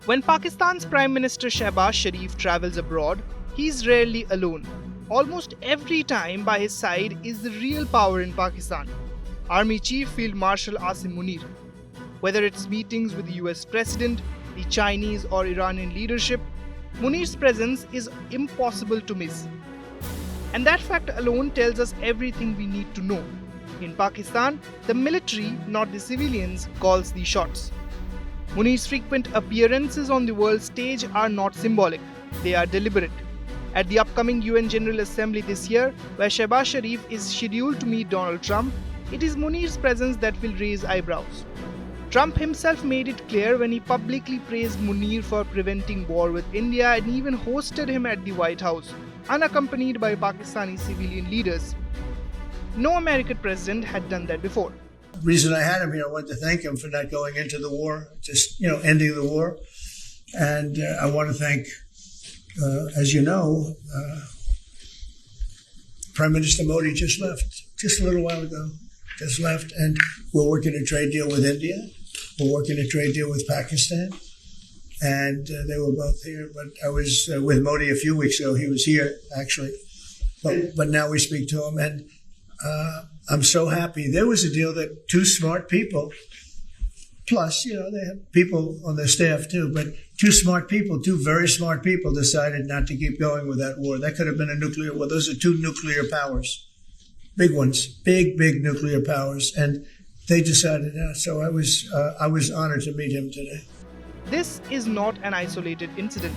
When Pakistan's Prime Minister Shehbaz Sharif travels abroad, he's rarely alone. Almost every time by his side is the real power in Pakistan, Army Chief Field Marshal Asim Munir. Whether it's meetings with the US President, the Chinese or Iranian leadership, Munir's presence is impossible to miss. And that fact alone tells us everything we need to know. In Pakistan, the military, not the civilians, calls the shots. Munir's frequent appearances on the world stage are not symbolic, they are deliberate. At the upcoming UN General Assembly this year, where Shehbaz Sharif is scheduled to meet Donald Trump, it is Munir's presence that will raise eyebrows. Trump himself made it clear when he publicly praised Munir for preventing war with India and even hosted him at the White House, unaccompanied by Pakistani civilian leaders. No American president had done that before. The reason I had him here, I wanted to thank him for not going into the war, just, ending the war. And I want to thank, as you know, Prime Minister Modi just left, just a little while ago, just left. And we're working a trade deal with India. We're working a trade deal with Pakistan. And they were both here. But I was with Modi a few weeks ago. He was here, actually. But now we speak to him. And I'm so happy. There was a deal that two smart people, plus, they have people on their staff too, but two very smart people decided not to keep going with that war. That could have been a nuclear war. Those are two nuclear powers, big ones, big nuclear powers. And they decided not. So I was honored to meet him today. This is not an isolated incident.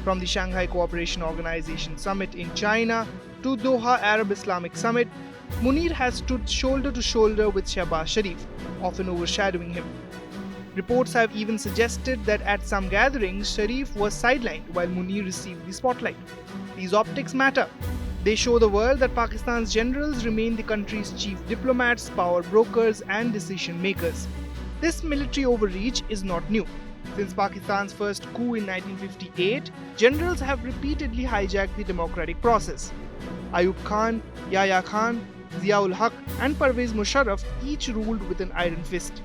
From the Shanghai Cooperation Organization Summit in China to Doha Arab-Islamic Summit, Munir has stood shoulder to shoulder with Shehbaz Sharif, often overshadowing him. Reports have even suggested that at some gatherings, Sharif was sidelined while Munir received the spotlight. These optics matter. They show the world that Pakistan's generals remain the country's chief diplomats, power brokers, and decision makers. This military overreach is not new. Since Pakistan's first coup in 1958, generals have repeatedly hijacked the democratic process. Ayub Khan, Yahya Khan, Zia-ul Haq and Pervez Musharraf each ruled with an iron fist.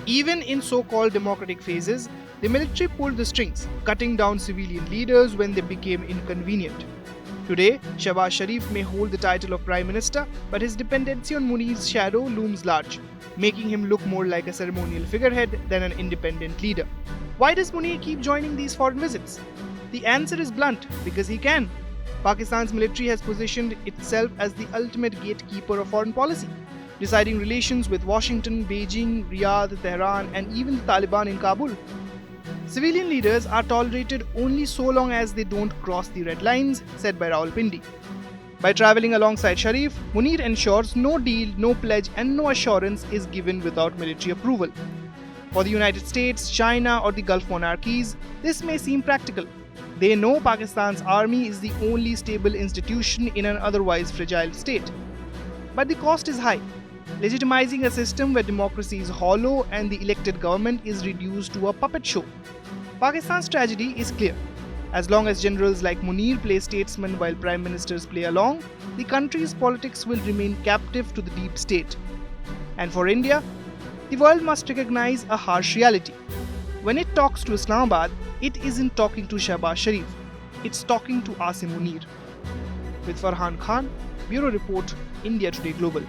Even in so-called democratic phases, the military pulled the strings, cutting down civilian leaders when they became inconvenient. Today, Shehbaz Sharif may hold the title of Prime Minister, but his dependency on Munir's shadow looms large, making him look more like a ceremonial figurehead than an independent leader. Why does Munir keep joining these foreign visits? The answer is blunt, because he can. Pakistan's military has positioned itself as the ultimate gatekeeper of foreign policy, deciding relations with Washington, Beijing, Riyadh, Tehran, and even the Taliban in Kabul. Civilian leaders are tolerated only so long as they don't cross the red lines, said by Rawalpindi. By traveling alongside Sharif, Munir ensures no deal, no pledge, and no assurance is given without military approval. For the United States, China, or the Gulf monarchies, this may seem practical. They know Pakistan's army is the only stable institution in an otherwise fragile state. But the cost is high. Legitimizing a system where democracy is hollow and the elected government is reduced to a puppet show. Pakistan's tragedy is clear. As long as generals like Munir play statesmen while prime ministers play along, the country's politics will remain captive to the deep state. And for India, the world must recognize a harsh reality. When it talks to Islamabad, it isn't talking to Shehbaz Sharif, it's talking to Asim Munir. With Farhan Khan, Bureau Report, India Today Global.